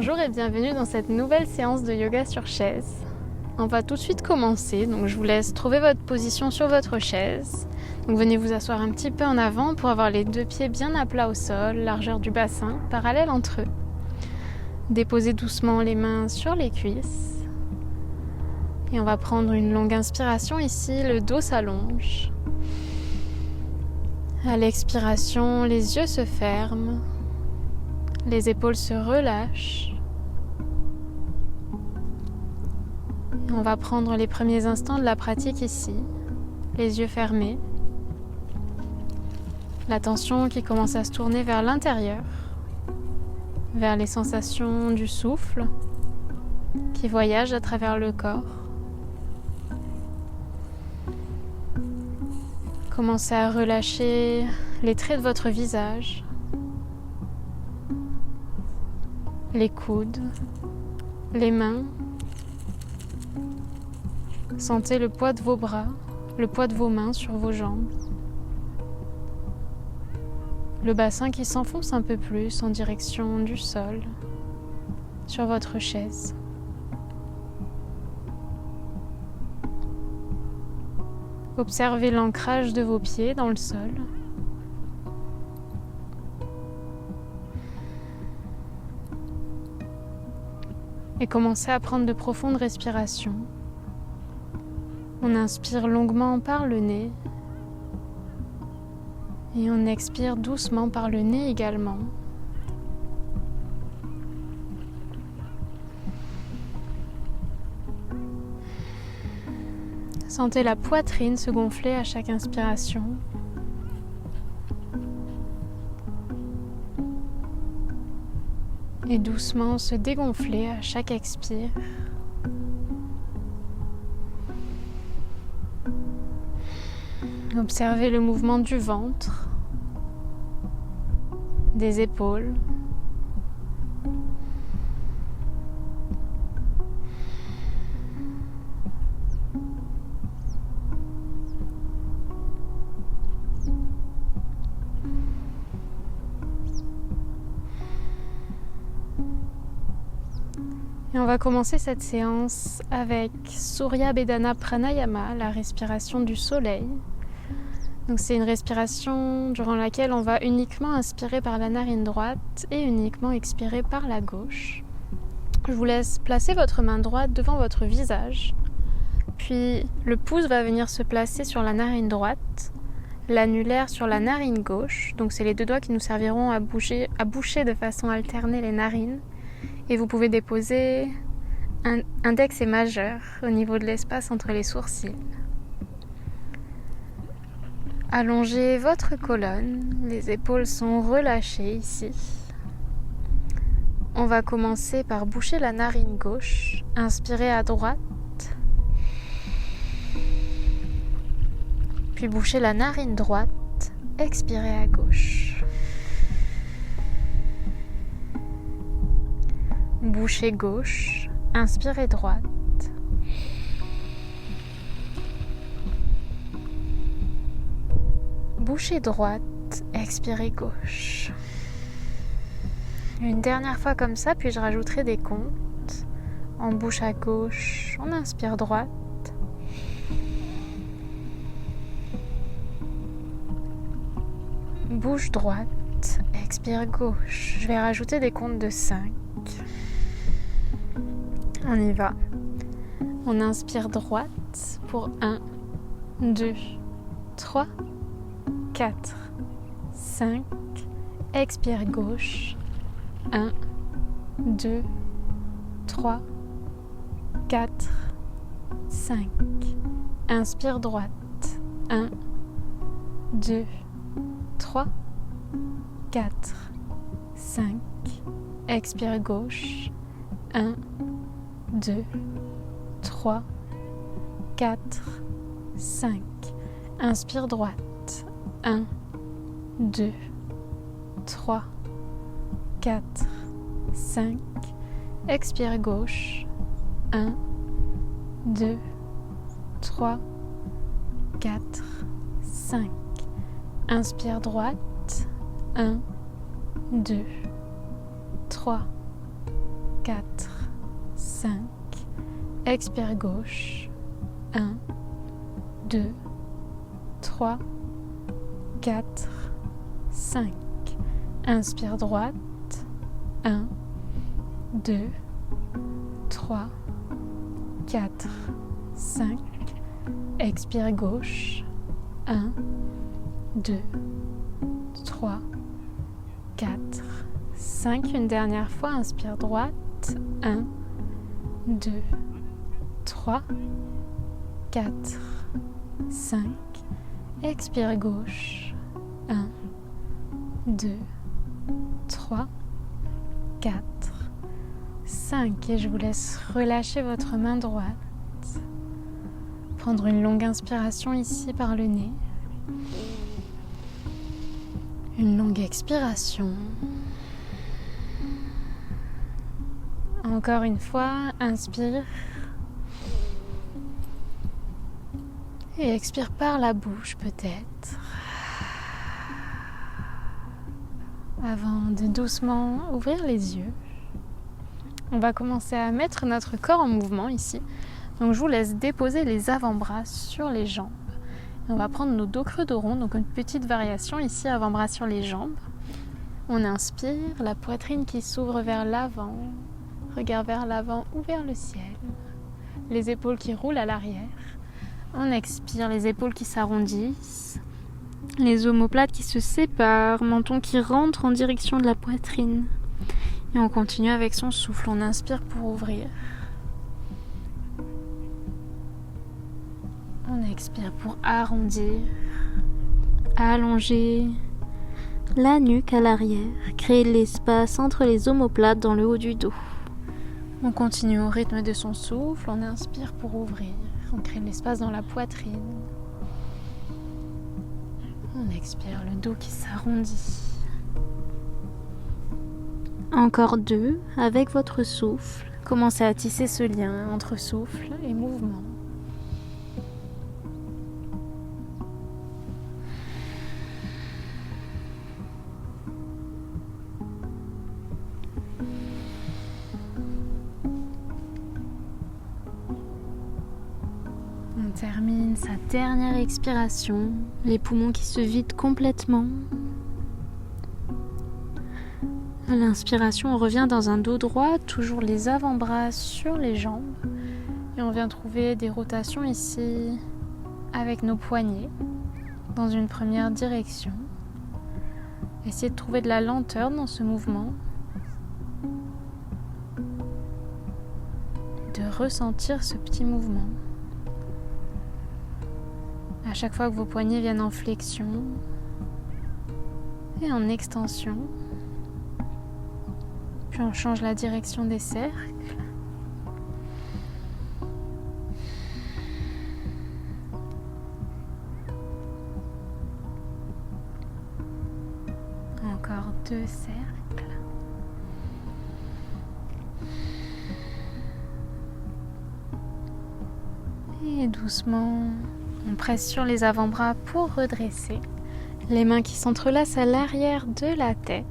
Bonjour et bienvenue dans cette nouvelle séance de yoga sur chaise. On va tout de suite commencer, donc je vous laisse trouver votre position sur votre chaise. Donc venez vous asseoir un petit peu en avant pour avoir les deux pieds bien à plat au sol, largeur du bassin, parallèle entre eux. Déposez doucement les mains sur les cuisses. Et on va prendre une longue inspiration ici, le dos s'allonge. À l'expiration, les yeux se ferment. Les épaules se relâchent. Et on va prendre les premiers instants de la pratique ici, les yeux fermés. L'attention qui commence à se tourner vers l'intérieur, vers les sensations du souffle qui voyage à travers le corps. Commencez à relâcher les traits de votre visage, les coudes, les mains. Sentez le poids de vos bras, le poids de vos mains sur vos jambes. Le bassin qui s'enfonce un peu plus en direction du sol, sur votre chaise. Observez l'ancrage de vos pieds dans le sol. Et commencez à prendre de profondes respirations. On inspire longuement par le nez et on expire doucement par le nez également. Sentez la poitrine se gonfler à chaque inspiration. Et doucement se dégonfler à chaque expire. Observez le mouvement du ventre, des épaules. Et on va commencer cette séance avec Surya Bedana Pranayama, la respiration du soleil. Donc c'est une respiration durant laquelle on va uniquement inspirer par la narine droite et uniquement expirer par la gauche. Je vous laisse placer votre main droite devant votre visage. Puis le pouce va venir se placer sur la narine droite, l'annulaire sur la narine gauche. Donc c'est les deux doigts qui nous serviront à boucher de façon alternée les narines. Et vous pouvez déposer index et majeur au niveau de l'espace entre les sourcils. Allongez votre colonne, les épaules sont relâchées ici. On va commencer par boucher la narine gauche, inspirez à droite, puis bouchez la narine droite, expirez à gauche. Bouchez gauche, inspirez droite. Bouchez droite, expirez gauche. Une dernière fois comme ça, puis je rajouterai des comptes. On bouche à gauche, on inspire droite. Bouche droite, expire gauche. Je vais rajouter des comptes de 5. On y va. On inspire droite pour 1, 2, 3, 4, 5. Expire gauche. 1, 2, 3, 4, 5. Inspire droite. 1, 2, 3, 4, 5. Expire gauche. 1, 2, 3, 4, 5. Inspire droite. 1, 2, 3, 4, 5. Expire gauche. 1, 2, 3, 4, 5. Inspire droite. 1, 2, 3, 4, 5. Expire gauche. 1, 2, 3, 4, 5. Inspire droite. 1, 2, 3, 4, 5. Expire gauche. 1, 2, 3, 4, 5. Une dernière fois, inspire droite. 1, 2, 3, 4, 5. Expire gauche. 1, 2, 3, 4, 5. Et je vous laisse relâcher votre main droite. Prendre une longue inspiration ici par le nez. Une longue expiration. Encore une fois, inspire. Et expire par la bouche peut-être. Avant de doucement ouvrir les yeux, on va commencer à mettre notre corps en mouvement ici. Donc je vous laisse déposer les avant-bras sur les jambes. Et on va prendre nos dos creux dos rond, donc une petite variation ici, avant-bras sur les jambes. On inspire, la poitrine qui s'ouvre vers l'avant, regard vers l'avant ou vers le ciel. Les épaules qui roulent à l'arrière. On expire, les épaules qui s'arrondissent. Les omoplates qui se séparent, menton qui rentre en direction de la poitrine. Et on continue avec son souffle, on inspire pour ouvrir. On expire pour arrondir, allonger la nuque à l'arrière, créer de l'espace entre les omoplates dans le haut du dos. On continue au rythme de son souffle, on inspire pour ouvrir, on crée de l'espace dans la poitrine. On expire, le dos qui s'arrondit. Encore 2, avec votre souffle, commencez à tisser ce lien entre souffle et mouvement. On termine sa dernière expiration, les poumons qui se vident complètement. À l'inspiration, on revient dans un dos droit, toujours les avant-bras sur les jambes. Et on vient trouver des rotations ici avec nos poignets dans une première direction. Essayez de trouver de la lenteur dans ce mouvement. De ressentir ce petit mouvement. À chaque fois que vos poignets viennent en flexion et en extension, puis on change la direction des cercles. Encore 2 cercles. Et doucement, on presse sur les avant-bras pour redresser. Les mains qui s'entrelacent à l'arrière de la tête.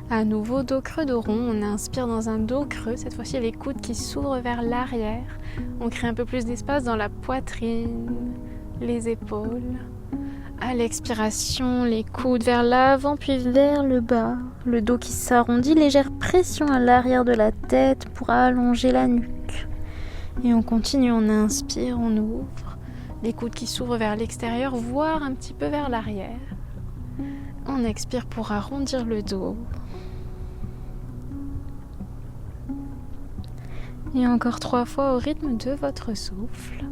À nouveau, dos creux, dos rond. On inspire dans un dos creux. Cette fois-ci, les coudes qui s'ouvrent vers l'arrière. On crée un peu plus d'espace dans la poitrine, les épaules. À l'expiration, les coudes vers l'avant puis vers le bas. Le dos qui s'arrondit, légère pression à l'arrière de la tête pour allonger la nuque. Et on continue, on inspire, on ouvre. Les coudes qui s'ouvrent vers l'extérieur, voire un petit peu vers l'arrière. On expire pour arrondir le dos. Et encore 3 fois au rythme de votre souffle.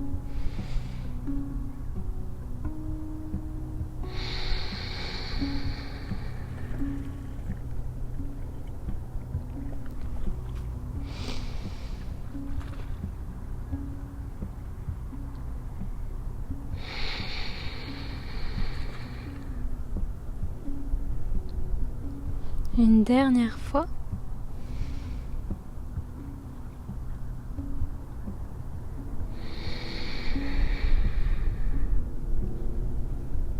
Une dernière fois.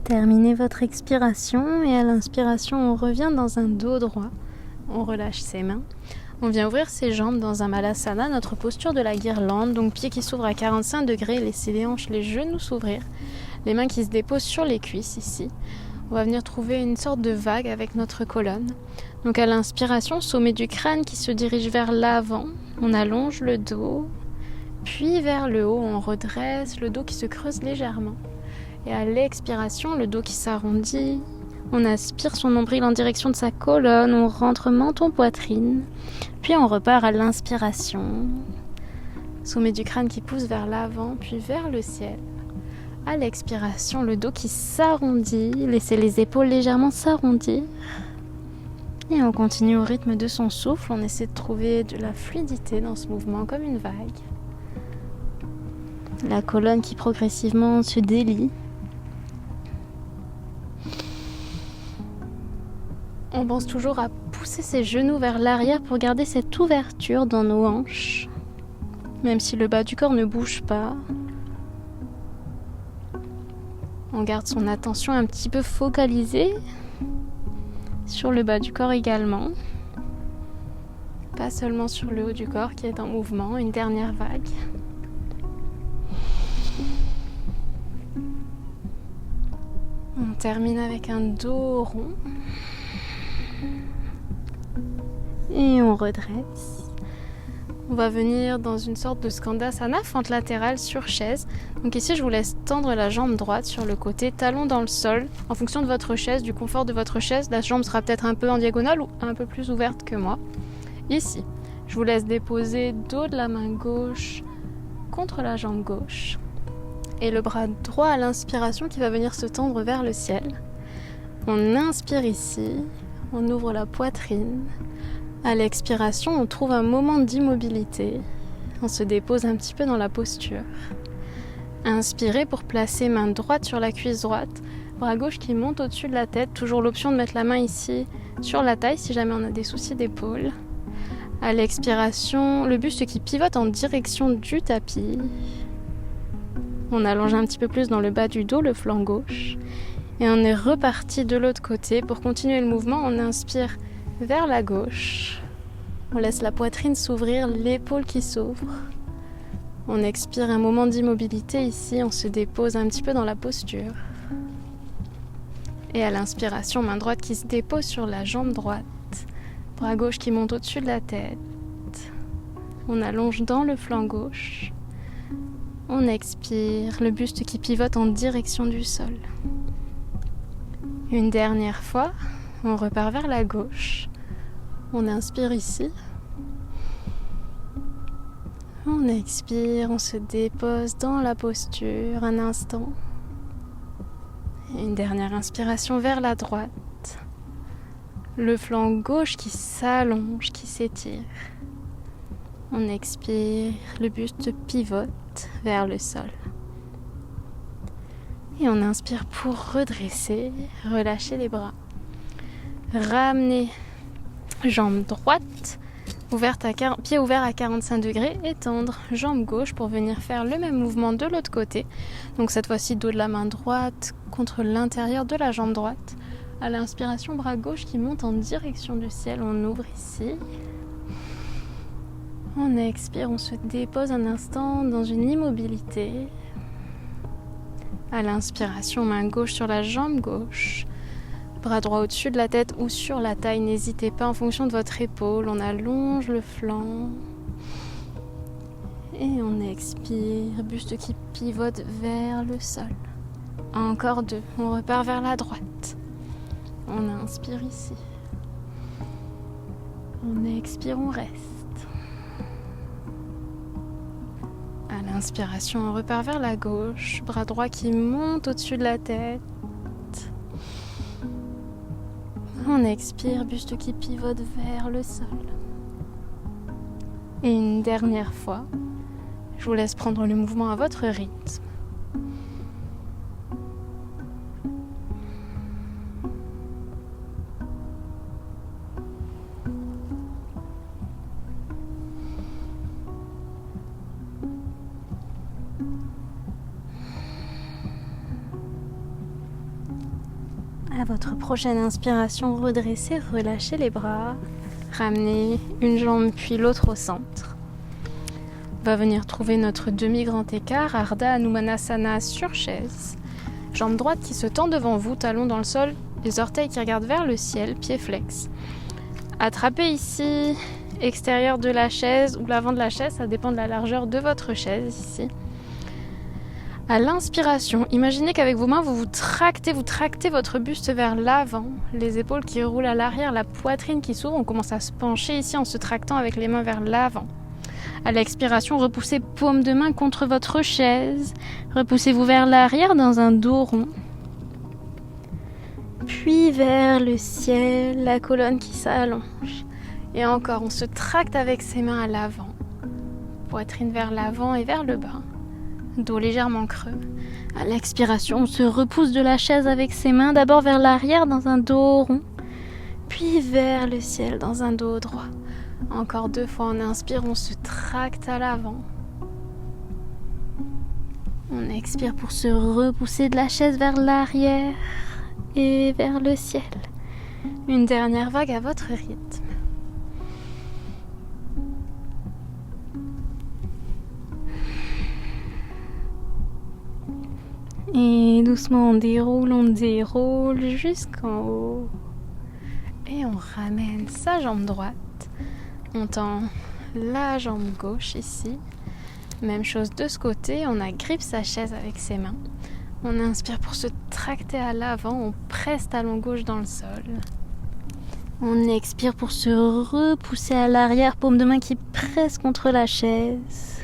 Terminez votre expiration et à l'inspiration, on revient dans un dos droit. On relâche ses mains. On vient ouvrir ses jambes dans un Malasana, notre posture de la guirlande, donc pieds qui s'ouvrent à 45 degrés, laissez les hanches, les genoux s'ouvrir, les mains qui se déposent sur les cuisses ici. On va venir trouver une sorte de vague avec notre colonne. Donc à l'inspiration, sommet du crâne qui se dirige vers l'avant, on allonge le dos, puis vers le haut, on redresse le dos qui se creuse légèrement. Et à l'expiration, le dos qui s'arrondit, on aspire son nombril en direction de sa colonne, on rentre menton poitrine, puis on repart à l'inspiration. Sommet du crâne qui pousse vers l'avant, puis vers le ciel. À l'expiration, le dos qui s'arrondit, laissez les épaules légèrement s'arrondir. Et on continue au rythme de son souffle, on essaie de trouver de la fluidité dans ce mouvement comme une vague. La colonne qui progressivement se délie. On pense toujours à pousser ses genoux vers l'arrière pour garder cette ouverture dans nos hanches, même si le bas du corps ne bouge pas. On garde son attention un petit peu focalisée sur le bas du corps également, pas seulement sur le haut du corps qui est en mouvement. Une dernière vague. On termine avec un dos rond et on redresse. On va venir dans une sorte de Skandasana, fente latérale sur chaise. Donc ici, je vous laisse tendre la jambe droite sur le côté, talon dans le sol. En fonction de votre chaise, du confort de votre chaise, la jambe sera peut-être un peu en diagonale ou un peu plus ouverte que moi. Ici, je vous laisse déposer dos de la main gauche contre la jambe gauche. Et le bras droit à l'inspiration qui va venir se tendre vers le ciel. On inspire ici, on ouvre la poitrine. À l'expiration, on trouve un moment d'immobilité. On se dépose un petit peu dans la posture. Inspirez pour placer main droite sur la cuisse droite, bras gauche qui monte au-dessus de la tête. Toujours l'option de mettre la main ici sur la taille si jamais on a des soucis d'épaule. À l'expiration, le buste qui pivote en direction du tapis. On allonge un petit peu plus dans le bas du dos, le flanc gauche. Et on est reparti de l'autre côté. Pour continuer le mouvement, on inspire vers la gauche. On laisse la poitrine s'ouvrir, l'épaule qui s'ouvre. On expire un moment d'immobilité ici, on se dépose un petit peu dans la posture. Et à l'inspiration, main droite qui se dépose sur la jambe droite. Bras gauche qui monte au-dessus de la tête. On allonge dans le flanc gauche. On expire, le buste qui pivote en direction du sol. Une dernière fois, on repart vers la gauche. On inspire ici. On expire, on se dépose dans la posture un instant. Et une dernière inspiration vers la droite. Le flanc gauche qui s'allonge, qui s'étire. On expire, le buste pivote vers le sol. Et on inspire pour redresser, relâcher les bras. Ramener jambe droite, pied ouvert à 45 degrés, étendre jambe gauche pour venir faire le même mouvement de l'autre côté. Donc cette fois-ci, dos de la main droite contre l'intérieur de la jambe droite. À l'inspiration, bras gauche qui monte en direction du ciel. On ouvre ici. On expire, on se dépose un instant dans une immobilité. À l'inspiration, main gauche sur la jambe gauche. Bras droit au-dessus de la tête ou sur la taille, n'hésitez pas en fonction de votre épaule. On allonge le flanc. Et on expire, buste qui pivote vers le sol. Encore deux, on repart vers la droite. On inspire ici. On expire, on reste. À l'inspiration, on repart vers la gauche. Bras droit qui monte au-dessus de la tête. On expire, buste qui pivote vers le sol. Et une dernière fois, je vous laisse prendre le mouvement à votre rythme. À votre prochaine inspiration, redressez, relâchez les bras. ramener une jambe puis l'autre au centre. On va venir trouver notre demi-grand écart, Ardha Hanumanasana sur chaise. Jambe droite qui se tend devant vous, talon dans le sol, les orteils qui regardent vers le ciel, pieds flex. Attrapez ici, extérieur de la chaise ou l'avant de la chaise, ça dépend de la largeur de votre chaise ici. À l'inspiration, imaginez qu'avec vos mains, vous tractez votre buste vers l'avant, les épaules qui roulent à l'arrière, la poitrine qui s'ouvre. On commence à se pencher ici en se tractant avec les mains vers l'avant. À l'expiration, repoussez paume de main contre votre chaise. Repoussez-vous vers l'arrière dans un dos rond. Puis vers le ciel, la colonne qui s'allonge. Et encore, on se tracte avec ses mains à l'avant. Poitrine vers l'avant et vers le bas. Dos légèrement creux. À l'expiration, on se repousse de la chaise avec ses mains, d'abord vers l'arrière dans un dos rond, puis vers le ciel dans un dos droit. Encore 2 fois, on inspire, on se tracte à l'avant. On expire pour se repousser de la chaise vers l'arrière et vers le ciel. Une dernière vague à votre rythme. Et doucement, on déroule jusqu'en haut. Et on ramène sa jambe droite. On tend la jambe gauche ici. Même chose de ce côté, on agrippe sa chaise avec ses mains. On inspire pour se tracter à l'avant, on presse talon gauche dans le sol. On expire pour se repousser à l'arrière, paume de main qui presse contre la chaise.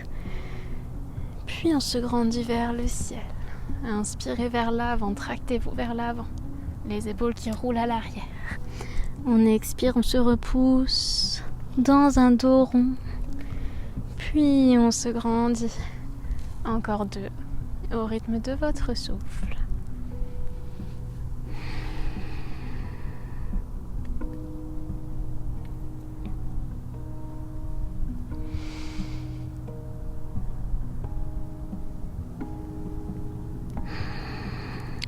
Puis on se grandit vers le ciel. Inspirez vers l'avant, tractez-vous vers l'avant. Les épaules qui roulent à l'arrière. On expire, on se repousse dans un dos rond. Puis on se grandit. Encore 2, au rythme de votre souffle.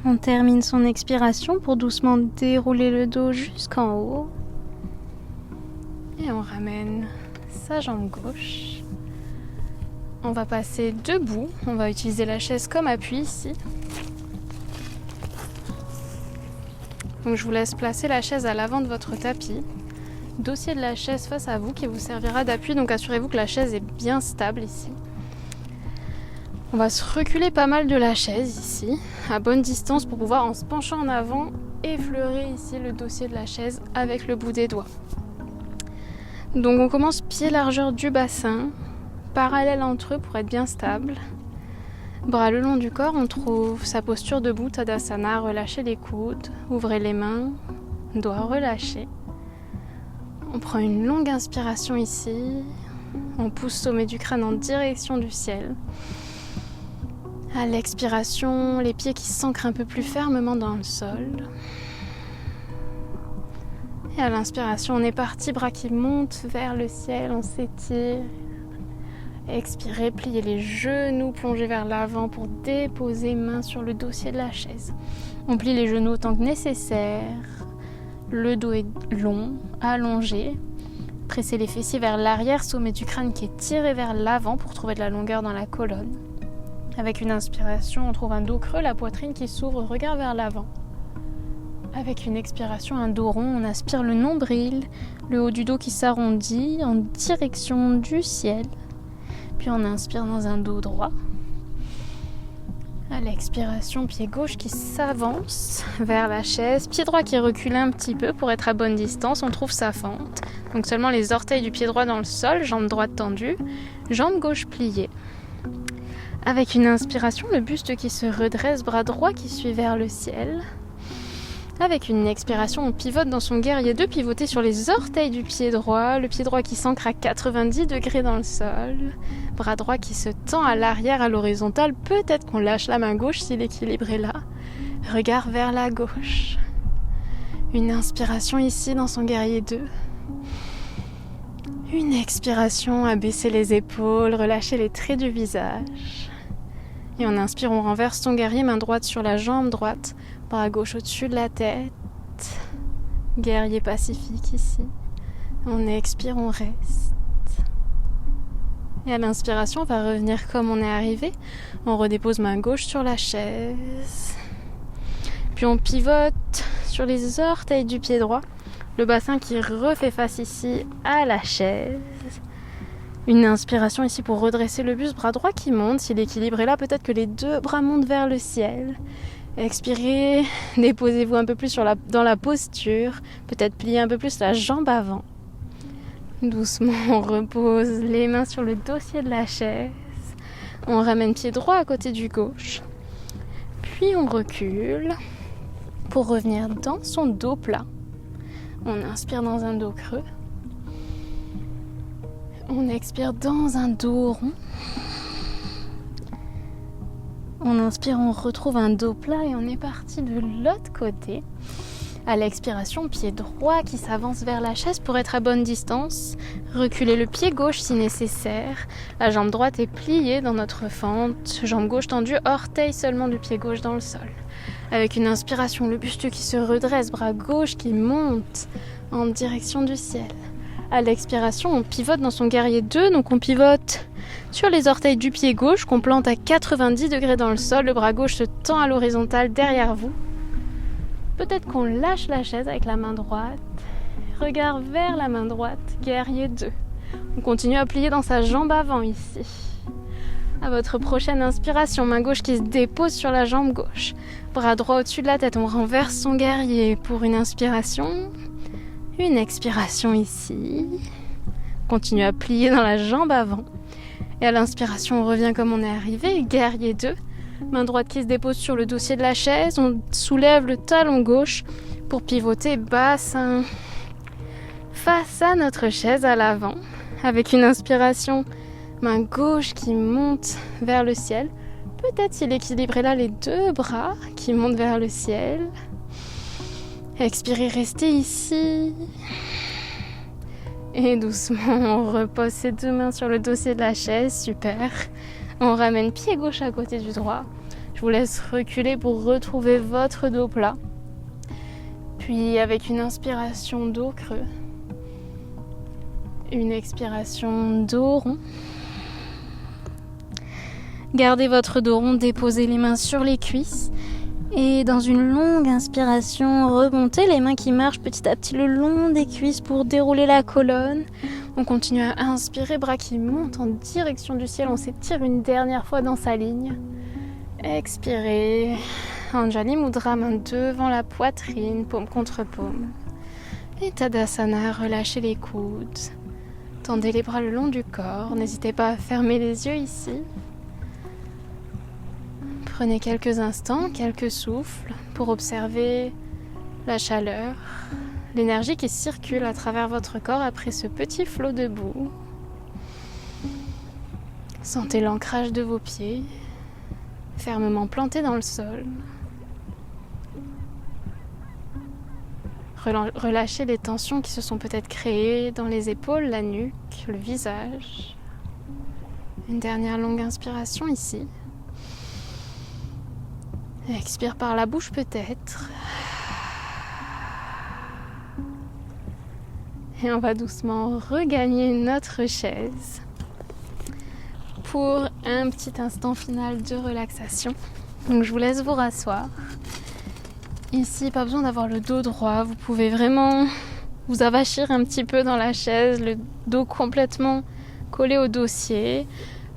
On termine son expiration pour doucement dérouler le dos jusqu'en haut. Et on ramène sa jambe gauche. On va passer debout. On va utiliser la chaise comme appui ici. Donc je vous laisse placer la chaise à l'avant de votre tapis. Dossier de la chaise face à vous qui vous servira d'appui. Donc assurez-vous que la chaise est bien stable ici. On va se reculer pas mal de la chaise ici, à bonne distance pour pouvoir, en se penchant en avant, effleurer ici le dossier de la chaise avec le bout des doigts. Donc on commence pied largeur du bassin, parallèle entre eux pour être bien stable. Bras le long du corps, on trouve sa posture debout, Tadasana, relâchez les coudes, ouvrez les mains, doigts relâchés. On prend une longue inspiration ici, on pousse sommet du crâne en direction du ciel. À l'expiration, les pieds qui s'ancrent un peu plus fermement dans le sol. Et à l'inspiration, on est parti, bras qui montent vers le ciel, on s'étire. Expirez, pliez les genoux, plongez vers l'avant pour déposer main sur le dossier de la chaise. On plie les genoux autant que nécessaire. Le dos est long, allongé. Pressez les fessiers vers l'arrière, sommet du crâne qui est tiré vers l'avant pour trouver de la longueur dans la colonne. Avec une inspiration, on trouve un dos creux, la poitrine qui s'ouvre, regard vers l'avant. Avec une expiration, un dos rond, on aspire le nombril, le haut du dos qui s'arrondit en direction du ciel. Puis on inspire dans un dos droit. À l'expiration, pied gauche qui s'avance vers la chaise, pied droit qui recule un petit peu pour être à bonne distance, on trouve sa fente. Donc seulement les orteils du pied droit dans le sol, jambe droite tendue, jambe gauche pliée. Avec une inspiration, le buste qui se redresse, bras droit qui suit vers le ciel. Avec une expiration, on pivote dans son guerrier 2, pivoter sur les orteils du pied droit, le pied droit qui s'ancre à 90 degrés dans le sol, bras droit qui se tend à l'arrière à l'horizontale, peut-être qu'on lâche la main gauche si l'équilibre est là. Regard vers la gauche. Une inspiration ici dans son guerrier 2. Une expiration, abaisser les épaules, relâcher les traits du visage. Et on inspire, on renverse son guerrier, main droite sur la jambe droite, bras gauche au-dessus de la tête. Guerrier pacifique ici. On expire, on reste. Et à l'inspiration, on va revenir comme on est arrivé. On redépose main gauche sur la chaise. Puis on pivote sur les orteils du pied droit. Le bassin qui refait face ici à la chaise. Une inspiration ici pour redresser le buste, bras droit qui monte. Si l'équilibre est là, peut-être que les deux bras montent vers le ciel. Expirez, déposez-vous un peu plus dans la posture. Peut-être pliez un peu plus la jambe avant. Doucement, on repose les mains sur le dossier de la chaise. On ramène pied droit à côté du gauche. Puis on recule pour revenir dans son dos plat. On inspire dans un dos creux. On expire dans un dos rond. On inspire, on retrouve un dos plat et on est parti de l'autre côté. À l'expiration, pied droit qui s'avance vers la chaise pour être à bonne distance. Reculez le pied gauche si nécessaire. La jambe droite est pliée dans notre fente. Jambe gauche tendue, orteil seulement du pied gauche dans le sol. Avec une inspiration, le buste qui se redresse, bras gauche qui monte en direction du ciel. À l'expiration, on pivote dans son guerrier 2, donc on pivote sur les orteils du pied gauche qu'on plante à 90 degrés dans le sol. Le bras gauche se tend à l'horizontale derrière vous. Peut-être qu'on lâche la chaise avec la main droite. Regard vers la main droite, guerrier 2. On continue à plier dans sa jambe avant ici. À votre prochaine inspiration, main gauche qui se dépose sur la jambe gauche. Bras droit au-dessus de la tête, on renverse son guerrier pour une inspiration. Une expiration ici. Continue à plier dans la jambe avant. Et à l'inspiration, on revient comme on est arrivé, guerrier 2. Main droite qui se dépose sur le dossier de la chaise. On soulève le talon gauche pour pivoter bassin face à notre chaise à l'avant. Avec une inspiration, main gauche qui monte vers le ciel. Peut-être si l'équilibre est là, les deux bras qui montent vers le ciel. Expirez, restez ici. Et doucement, on repose ses deux mains sur le dossier de la chaise. Super. On ramène pied gauche à côté du droit. Je vous laisse reculer pour retrouver votre dos plat. Puis avec une inspiration, dos creux. Une expiration, dos rond. Gardez votre dos rond, déposez les mains sur les cuisses. Et dans une longue inspiration, remontez les mains qui marchent petit à petit le long des cuisses pour dérouler la colonne. On continue à inspirer, bras qui montent en direction du ciel. On s'étire une dernière fois dans sa ligne. Expirez. Anjali Mudra, main devant la poitrine, paume contre paume. Et Tadasana, relâchez les coudes. Tendez les bras le long du corps. N'hésitez pas à fermer les yeux ici. Prenez quelques instants, quelques souffles pour observer la chaleur, l'énergie qui circule à travers votre corps après ce petit flot de boue. Sentez l'ancrage de vos pieds, fermement plantés dans le sol. Relâchez les tensions qui se sont peut-être créées dans les épaules, la nuque, le visage. Une dernière longue inspiration ici. Expire par la bouche peut-être. Et on va doucement regagner notre chaise pour un petit instant final de relaxation. Donc je vous laisse vous rasseoir. Ici, pas besoin d'avoir le dos droit. Vous pouvez vraiment vous avachir un petit peu dans la chaise, le dos complètement collé au dossier.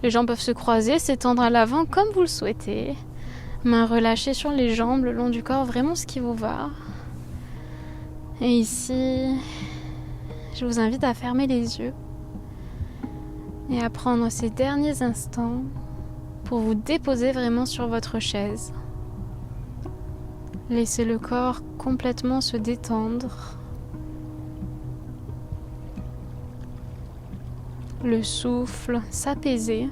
Les jambes peuvent se croiser, s'étendre à l'avant comme vous le souhaitez. Mains relâchées sur les jambes, le long du corps, vraiment ce qui vous va. Et ici, je vous invite à fermer les yeux et à prendre ces derniers instants pour vous déposer vraiment sur votre chaise. Laissez le corps complètement se détendre. Le souffle s'apaiser,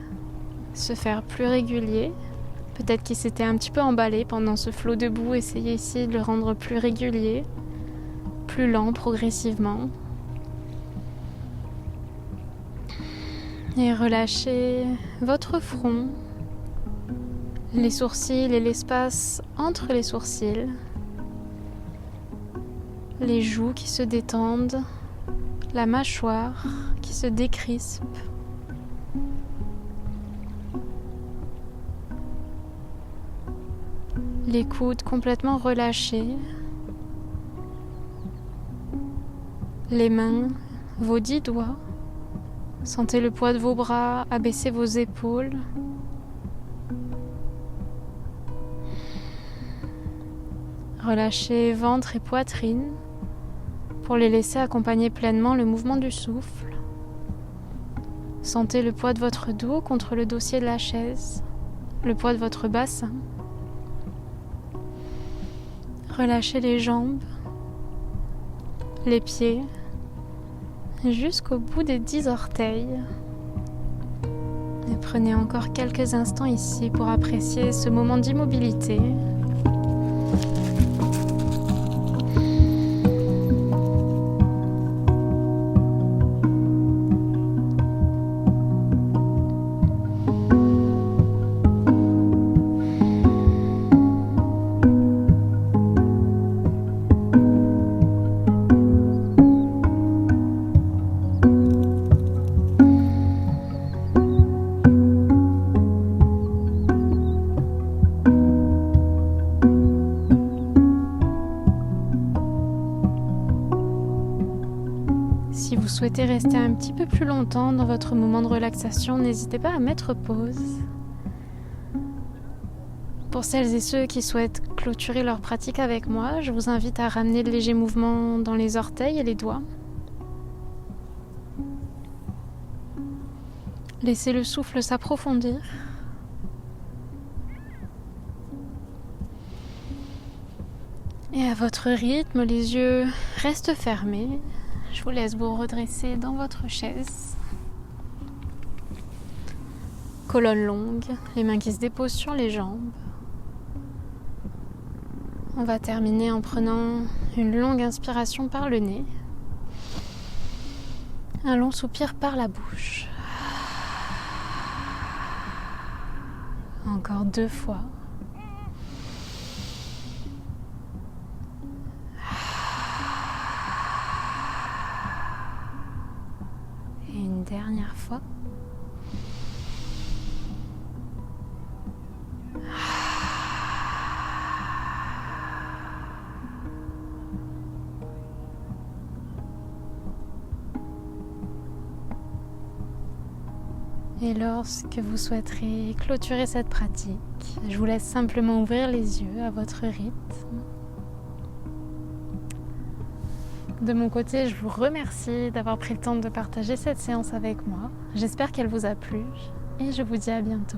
se faire plus régulier. Peut-être qu'il s'était un petit peu emballé pendant ce flot de boue. Essayez ici de le rendre plus régulier, plus lent progressivement. Et relâchez votre front, les sourcils et l'espace entre les sourcils, les joues qui se détendent, la mâchoire qui se décrispe. Les coudes complètement relâchés. Les mains, vos 10 doigts. Sentez le poids de vos bras, abaissez vos épaules. Relâchez ventre et poitrine pour les laisser accompagner pleinement le mouvement du souffle. Sentez le poids de votre dos contre le dossier de la chaise, le poids de votre bassin. Relâchez les jambes, les pieds, jusqu'au bout des 10 orteils. Et prenez encore quelques instants ici pour apprécier ce moment d'immobilité. Si vous souhaitez rester un petit peu plus longtemps dans votre moment de relaxation, n'hésitez pas à mettre pause. Pour celles et ceux qui souhaitent clôturer leur pratique avec moi, je vous invite à ramener de légers mouvements dans les orteils et les doigts. Laissez le souffle s'approfondir. Et à votre rythme, les yeux restent fermés. Je vous laisse vous redresser dans votre chaise. Colonne longue, les mains qui se déposent sur les jambes. On va terminer en prenant une longue inspiration par le nez. Un long soupir par la bouche. Encore 2 fois. Et une dernière fois. Et lorsque vous souhaiterez clôturer cette pratique, je vous laisse simplement ouvrir les yeux à votre rythme. De mon côté, je vous remercie d'avoir pris le temps de partager cette séance avec moi. J'espère qu'elle vous a plu et je vous dis à bientôt.